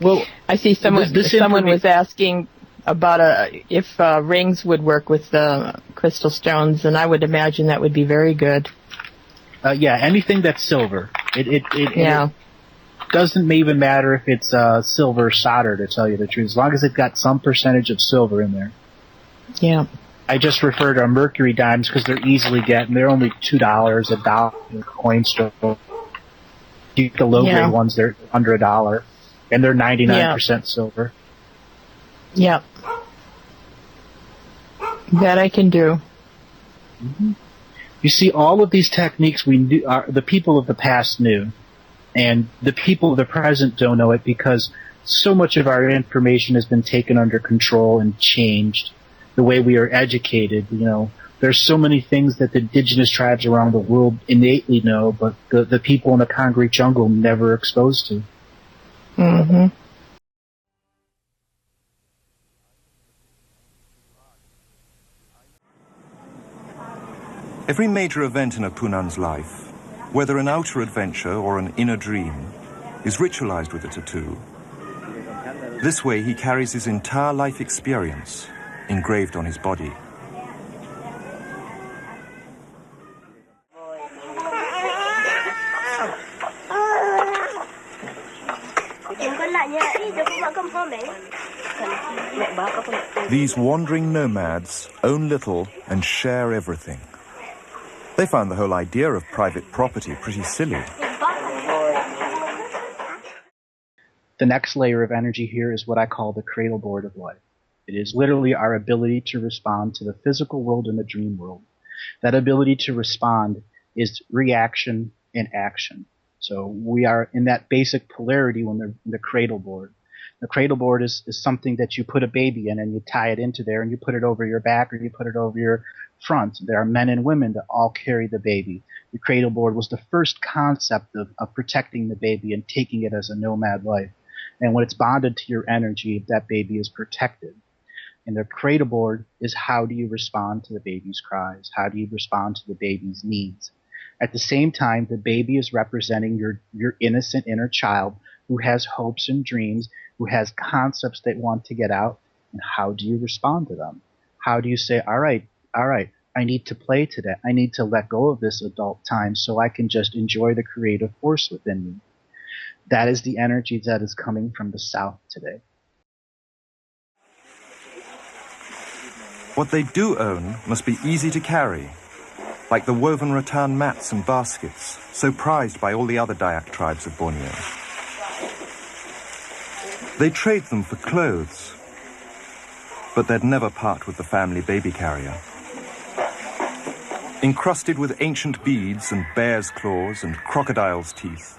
Well, I see someone was asking about if rings would work with the crystal stones, and I would imagine that would be very good. Yeah, anything that's silver. It doesn't even matter if it's silver solder, to tell you the truth, as long as it's got some percentage of silver in there. Yeah. I just refer to mercury dimes because they're easily getting. They're only $2, $1 in the coin store. You get the low-grade ones, they're under $1, and they're 99% silver. Yeah. That I can do. Mm-hmm. You see, all of these techniques the people of the past knew, and the people of the present don't know it because so much of our information has been taken under control and changed. The way we are educated, there's so many things that the indigenous tribes around the world innately know, but the people in the concrete jungle never exposed to. Mm-hmm. Every major event in a Punan's life, whether an outer adventure or an inner dream, is ritualized with a tattoo. This way he carries his entire life experience engraved on his body. These wandering nomads own little and share everything. They found the whole idea of private property pretty silly. The next layer of energy here is what I call the cradle board of life. It is literally our ability to respond to the physical world and the dream world. That ability to respond is reaction and action. So we are in that basic polarity when they're in the cradle board. The cradle board is something that you put a baby in and you tie it into there and you put it over your back or you put it over your front. There are men and women that all carry the baby. The cradle board was the first concept of protecting the baby and taking it as a nomad life. And when it's bonded to your energy, that baby is protected. And the cradle board is how do you respond to the baby's cries? How do you respond to the baby's needs? At the same time, the baby is representing your innocent inner child who has hopes and dreams, who has concepts they want to get out. And how do you respond to them? How do you say, all right, I need to play today. I need to let go of this adult time so I can just enjoy the creative force within me. That is the energy that is coming from the South today. What they do own must be easy to carry, like the woven rattan mats and baskets, so prized by all the other Dayak tribes of Borneo. They trade them for clothes, but they'd never part with the family baby carrier. Encrusted with ancient beads and bear's claws and crocodile's teeth,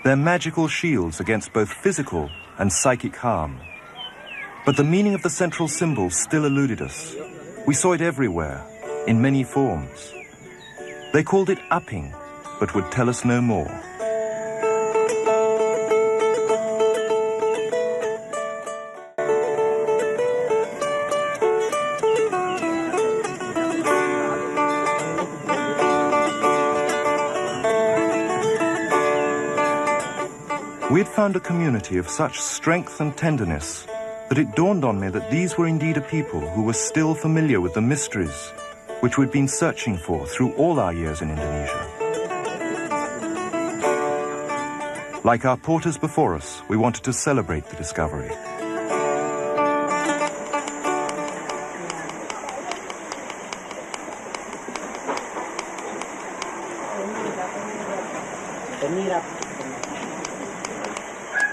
they're magical shields against both physical and psychic harm. But the meaning of the central symbol still eluded us. We saw it everywhere, in many forms. They called it Aping, but would tell us no more. We had found a community of such strength and tenderness that it dawned on me that these were indeed a people who were still familiar with the mysteries which we'd been searching for through all our years in Indonesia. Like our porters before us, we wanted to celebrate the discovery.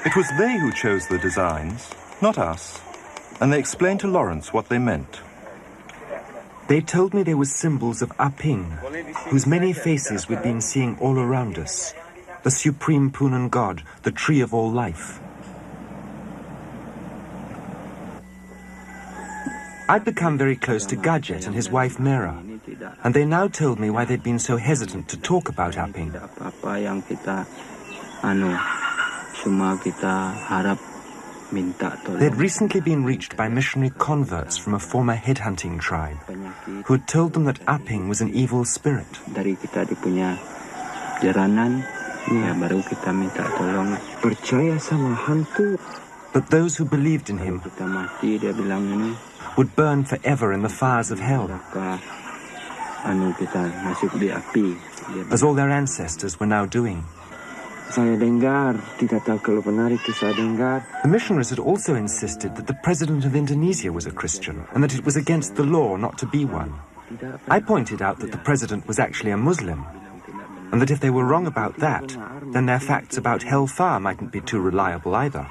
It was they who chose the designs, not us, and they explained to Lawrence what they meant. They told me they were symbols of Aping, whose many faces we'd been seeing all around us, the supreme Punan god, the tree of all life. I'd become very close to Gadget and his wife Mera, and they now told me why they'd been so hesitant to talk about Aping. They'd recently been reached by missionary converts from a former headhunting tribe who had told them that Aping was an evil spirit. baru kita minta tolong. Percaya sama hantu. But those who believed in him Kita mati, dia bilang ini. would burn forever in the fires of hell, Kita masuk di api. as all their ancestors were now doing. Saya dengar, tidak tahu kalau benar itu saya dengar. The missionaries had also insisted that the president of Indonesia was a Christian and that it was against the law not to be one. I pointed out that the president was actually a Muslim, and that if they were wrong about that, then their facts about hellfire mightn't be too reliable either.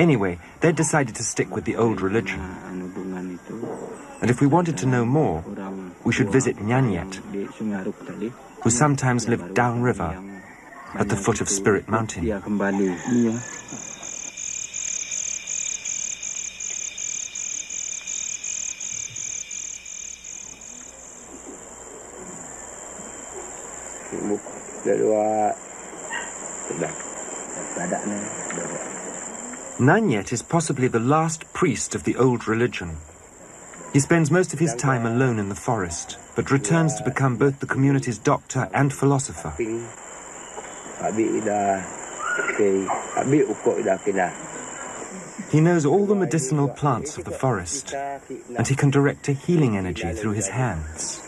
Anyway, they'd decided to stick with the old religion. And if we wanted to know more, we should visit Nyanyet, who sometimes lived downriver at the foot of Spirit Mountain. Nyanyet is possibly the last priest of the old religion. He spends most of his time alone in the forest, but returns to become both the community's doctor and philosopher. He knows all the medicinal plants of the forest, and he can direct a healing energy through his hands.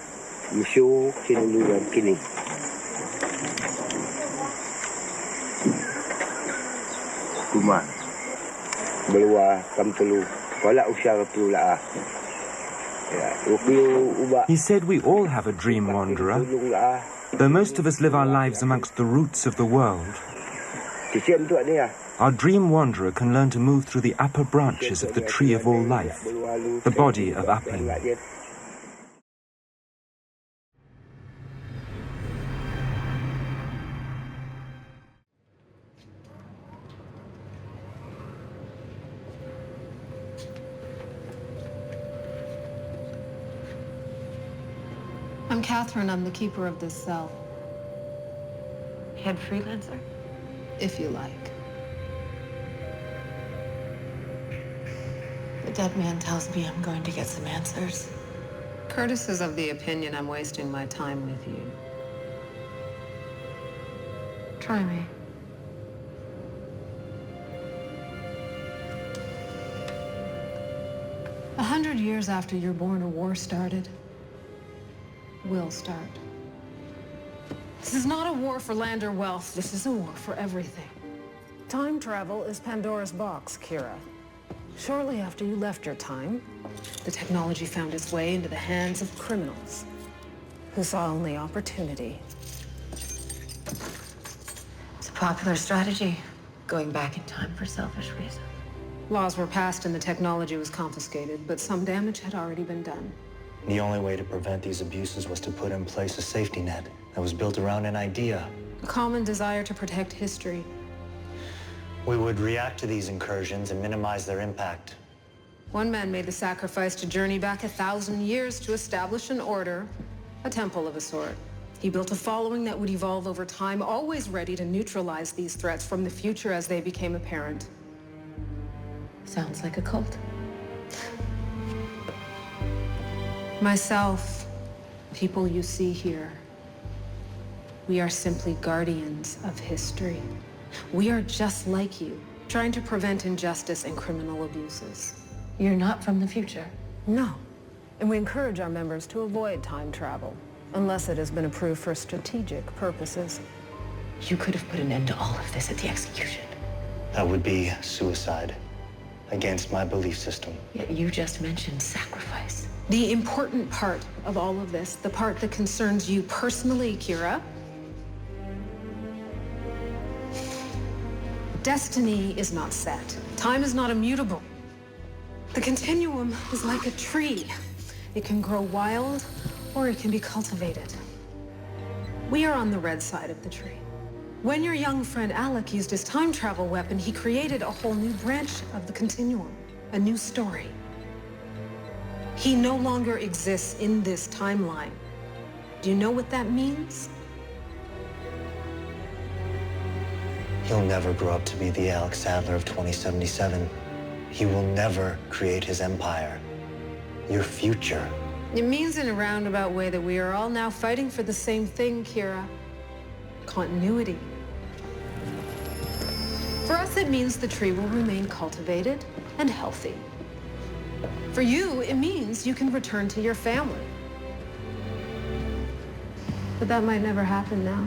He said we all have a dream wanderer, though most of us live our lives amongst the roots of the world. Our dream wanderer can learn to move through the upper branches of the tree of all life, the body of Aping. I'm Catherine. I'm the keeper of this cell. Head freelancer? If you like. The dead man tells me I'm going to get some answers. Curtis is of the opinion I'm wasting my time with you. Try me. A 100 years after you're born, a war started. Will start. This is not a war for land or wealth. This is a war for everything. Time travel is Pandora's box, Kira. Shortly after you left your time, the technology found its way into the hands of criminals who saw only opportunity. It's a popular strategy, going back in time for selfish reasons. Laws were passed and the technology was confiscated, but some damage had already been done. The only way to prevent these abuses was to put in place a safety net that was built around an idea. A common desire to protect history. We would react to these incursions and minimize their impact. One man made the sacrifice to journey back 1,000 years to establish an order, a temple of a sort. He built a following that would evolve over time, always ready to neutralize these threats from the future as they became apparent. Sounds like a cult. Myself, people you see here, we are simply guardians of history. We are just like you, trying to prevent injustice and criminal abuses. You're not from the future. No, and we encourage our members to avoid time travel, unless it has been approved for strategic purposes. You could have put an end to all of this at the execution. That would be suicide against my belief system. Yet you just mentioned sacrifice. The important part of all of this, the part that concerns you personally, Kira, destiny is not set. Time is not immutable. The continuum is like a tree. It can grow wild, or it can be cultivated. We are on the red side of the tree. When your young friend Alec used his time travel weapon, he created a whole new branch of the continuum, a new story. He no longer exists in this timeline. Do you know what that means? He'll never grow up to be the Alex Sadler of 2077. He will never create his empire. Your future It means in a roundabout way that we are all now fighting for the same thing, Kira. Continuity. For us, it means the tree will remain cultivated and healthy. For you, it means you can return to your family. But that might never happen now.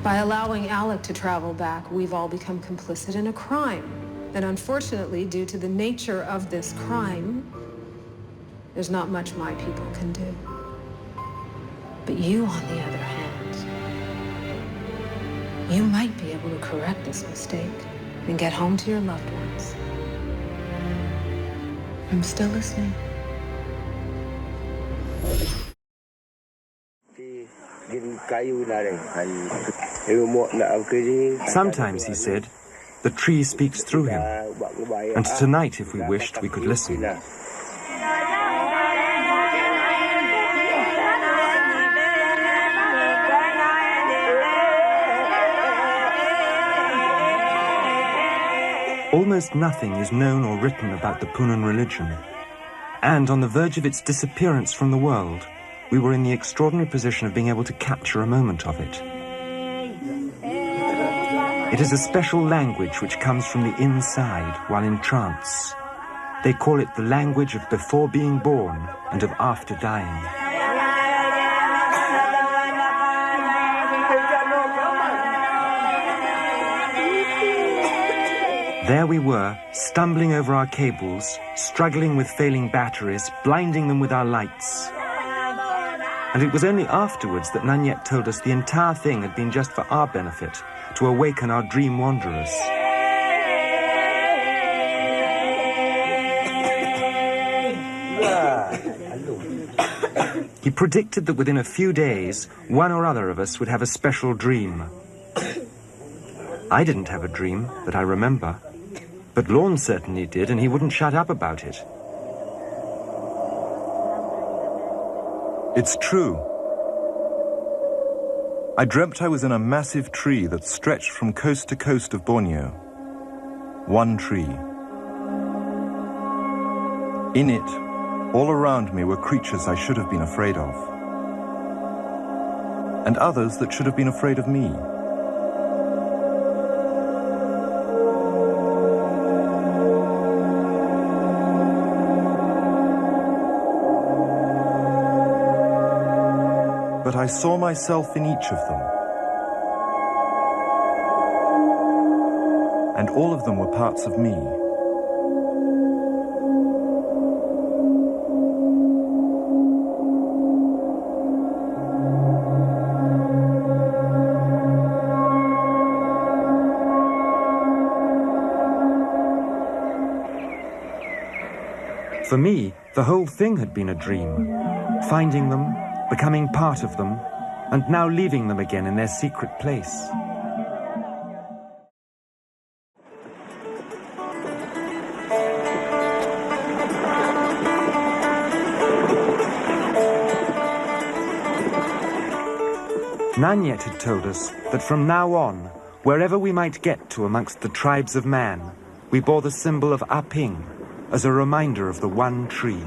By allowing Alec to travel back, we've all become complicit in a crime. And unfortunately, due to the nature of this crime, there's not much my people can do. But you, on the other hand, you might be able to correct this mistake and get home to your loved ones. I'm still listening. Sometimes, he said, the tree speaks through him. And tonight, if we wished, we could listen. Almost nothing is known or written about the Punan religion. And on the verge of its disappearance from the world, we were in the extraordinary position of being able to capture a moment of it. It is a special language which comes from the inside while in trance. They call it the language of before being born and of after dying. There we were, stumbling over our cables, struggling with failing batteries, blinding them with our lights. And it was only afterwards that Nanyet told us the entire thing had been just for our benefit, to awaken our dream wanderers. He predicted that within a few days, one or other of us would have a special dream. I didn't have a dream that I remember. But Lorne certainly did, and he wouldn't shut up about it. It's true. I dreamt I was in a massive tree that stretched from coast to coast of Borneo. One tree. In it, all around me were creatures I should have been afraid of. And others that should have been afraid of me. But I saw myself in each of them. And all of them were parts of me. For me, the whole thing had been a dream. Finding them, becoming part of them, and now leaving them again in their secret place. Nanyet had told us that from now on, wherever we might get to amongst the tribes of man, we bore the symbol of Aping as a reminder of the one tree.